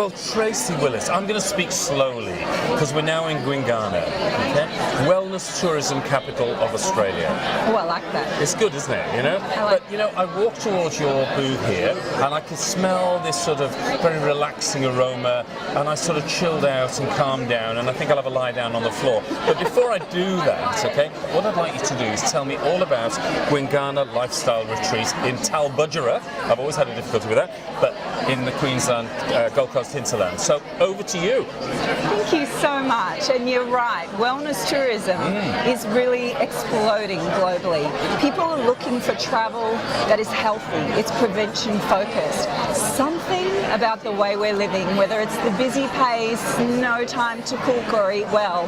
Well, Tracy Willis, I'm going to speak slowly because we're now in Gwinganna, okay? Wellness tourism capital of Australia. Oh, I like that. It's good, isn't it? You know? But, you know, I walked towards your booth here and I could smell this sort of very relaxing aroma, and I sort of chilled out and calmed down, and I think I'll have a lie down on the floor. But before I do that, okay, what I'd like you to do is tell me all about Gwinganna Lifestyle Retreat in Talbudgera. I've always had a difficulty with that, but in the Queensland Gold Coast hinterland. So over to you. Thank you so much. And you're right, wellness tourism is really exploding globally. People are looking for travel that is healthy, it's prevention focused. Something about the way we're living, whether it's the busy pace, no time to cook or eat well,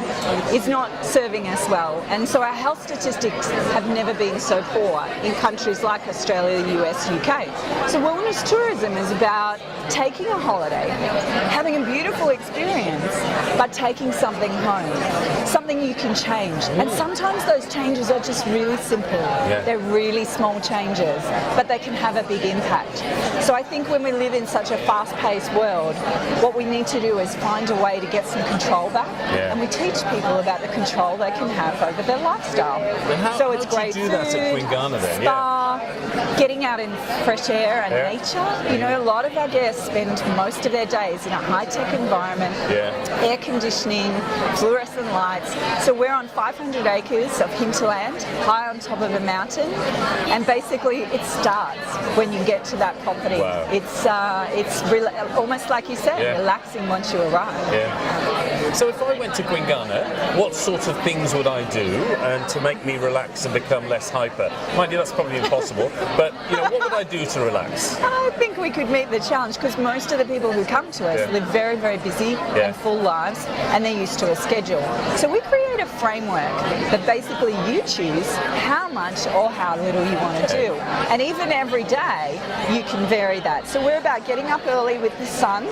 is not serving us well. And so our health statistics have never been so poor in countries like Australia, the US, UK. So wellness tourism is about taking a holiday, having a beautiful experience, but taking something home, something you can change. And sometimes those changes are just really simple. Yeah. They're really small changes, but they can have a big impact. So I think when we live in such a fast-paced world, what we need to do is find a way to get some control back, and we teach people about the control they can have over their lifestyle. So it's great do that at Gwinganna then? Spa, getting out in fresh air and nature. You know, a lot of our guests spend most of their days in a high-tech environment, air conditioning, fluorescent lights. So we're on 500 acres of hinterland, high on top of a mountain, and basically it starts when you get to that property. Wow. It's almost like you said, relaxing once you arrive. Yeah. So if I went to Gwinganna, what sort of things would I do and to make me relax and become less hyper? Mind you, that's probably impossible, but you know, what would I do to relax? I think we could meet the challenge because most of the people who come to us live very, very busy and full lives, and they're used to a schedule. So we create a framework that basically you choose how much or how little you want to do. And even every day, you can vary that. So we're about getting up early with the sun,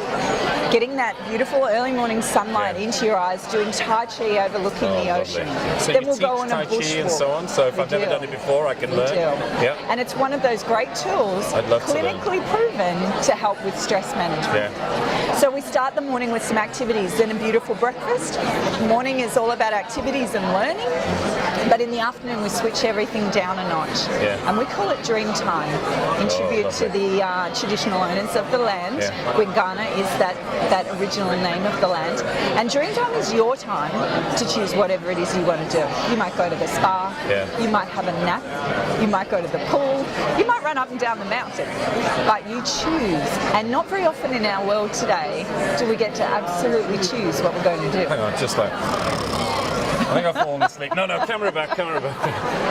getting that beautiful early morning sunlight into your eyes, doing Tai Chi overlooking the ocean. So then you we'll teach go on Tai a bush Chi and walk. so on, so if I've never done it before, I can learn. Yeah. And it's one of those great tools, clinically proven to help with stress management. So we start the morning with some activities, then a beautiful breakfast. The morning is all about activities and learning, but in the afternoon we switch everything down a notch. And we call it Dream Time, in tribute to the traditional owners of the land. Gwinganna is that original name of the land. And Dream Time is your time to choose whatever it is you want to do. You might go to the spa, you might have a nap, you might go to the pool, you might run up and down the mountain, but you choose. And not very often in our world today do we get to absolutely choose what we're going to do. Hang on, just like... I think I've fallen asleep. No, camera back, camera back.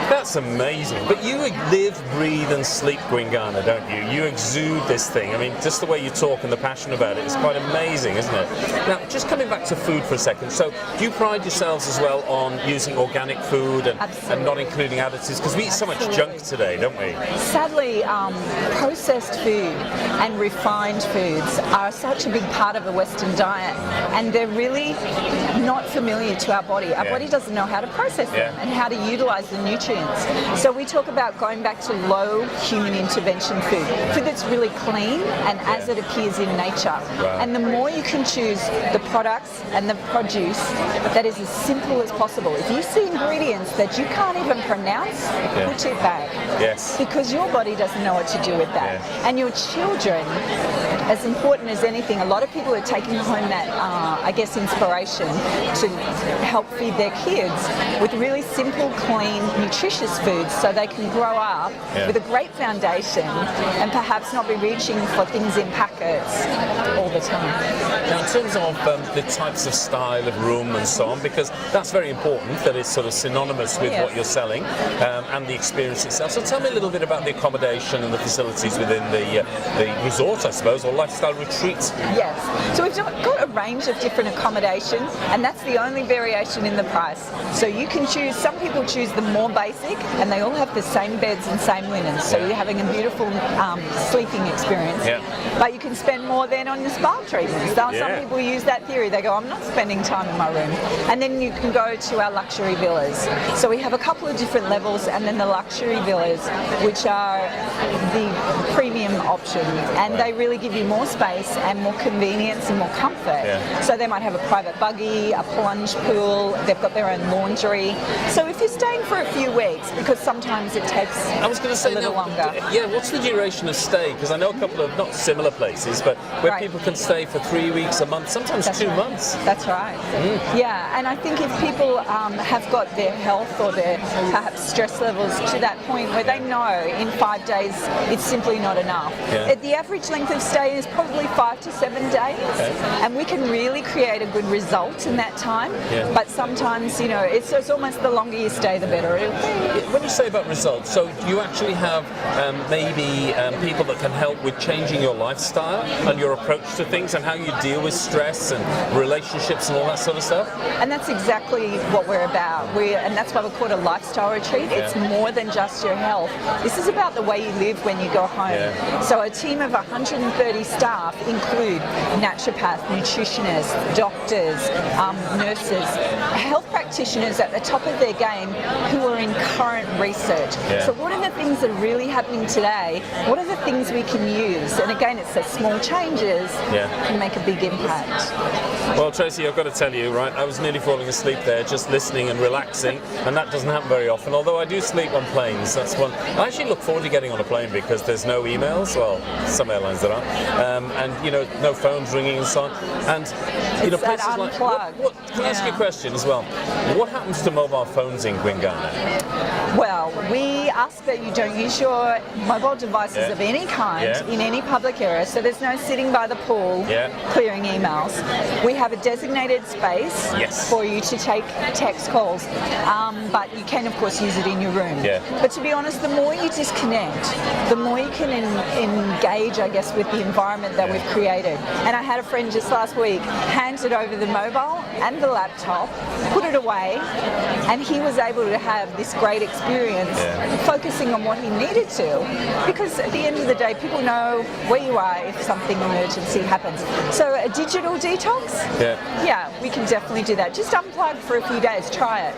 That's amazing. But you live, breathe and sleep Gwinganna, don't you? You exude this thing. I mean, just the way you talk and the passion about it is quite amazing, isn't it? Now, just coming back to food for a second. So, do you pride yourselves as well on using organic food and not including additives? Because we eat so much junk today, don't we? Sadly, processed food and refined foods are such a big part of the Western diet, and they're really not familiar to our body. Our body doesn't know how to process them and how to utilize the nutrients. So we talk about going back to low human intervention food that's really clean and as it appears in nature. And the more you can choose the products and the produce that is as simple as possible. If you see ingredients that you can't even pronounce, put it back. Because your body doesn't know what to do with that. And your children, as important as anything, a lot of people are taking home that, I guess, inspiration to help feed their kids with really simple, clean, nutritious foods so they can grow up with a great foundation and perhaps not be reaching for things in packets all the time. Now, in terms of the types of style of room and so on, because that's very important, that it's sort of synonymous with what you're selling and the experience itself. So tell me a little bit about the accommodation and the facilities within the resort, I suppose, or lifestyle retreat. Yes. So we've got a range of different accommodation, and that's the only variation in the price. price. So you can choose, some people choose the more basic, and they all have the same beds and same linens, so you're having a beautiful sleeping experience. Yeah. But you can spend more then on your spa treatments. Now, some people use that theory. They go, I'm not spending time in my room. And then you can go to our luxury villas. So we have a couple of different levels, and then the luxury villas, which are the premium option. And they really give you more space and more convenience and more comfort. Yeah. So they might have a private buggy, a plunge pool, they've got their own laundry. So if you're staying for a few weeks, because sometimes it takes a little longer. Yeah, what's the duration of stay? Because I know a couple of, not similar places, but where people can stay for 3 weeks, a month, sometimes That's 2 right. months. That's right. Yeah, and I think if people have got their health or their perhaps stress levels to that point where they know in 5 days it's simply not enough. The average length of stay is probably 5 to 7 days, and we can really create a good result in that time. But sometimes, it's almost the longer you stay, the better it'll be. When you say about results, so you actually have maybe people that can help with changing your lifestyle and your approach to things and how you deal with stress and relationships and all that sort of stuff? And that's exactly what we're about. And that's why we call it a lifestyle retreat. It's more than just your health. This is about the way you live when you go home. So a team of 130 staff include naturopaths, nutritionists, doctors, nurses, health practitioners at the top of their game who are in current research. So what are the things that are really happening today? What are the things we can use? And again, it's the small changes can make a big impact. Well, Tracy, I've got to tell you, right, I was nearly falling asleep there just listening and relaxing, and that doesn't happen very often, although I do sleep on planes. That's one. I actually look forward to getting on a plane because there's no emails, well, some airlines there are, and, no phones ringing and so on. And, it's places that like... unplug. Can I ask you a question as well? What happens to mobile phones in Gwinganna? Well, we ask that you don't use your mobile devices of any kind in any public area, so there's no sitting by the pool clearing emails. We have a designated space for you to take text calls, but you can of course use it in your room. But to be honest, the more you disconnect, the more you can engage, I guess, with the environment that we've created. And I had a friend just last week handed over the mobile and the laptop, put it away, and he was able to have this great experience focusing on what he needed to, because at the end of the day people know where you are if something emergency happens. So a digital detox, we can definitely do that. Just unplug for a few days, try it.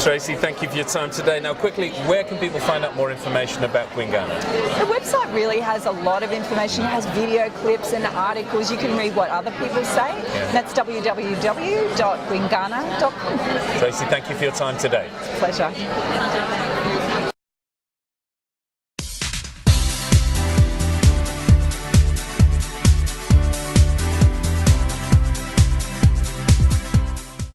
Tracy, thank you for your time today. Now quickly, where can people find out more information about Gwinganna? The website really has a lot of information. It has video clips and articles. You can read what other people say. That's www.gwinganna.com. Tracy, thank you for your time today. Pleasure.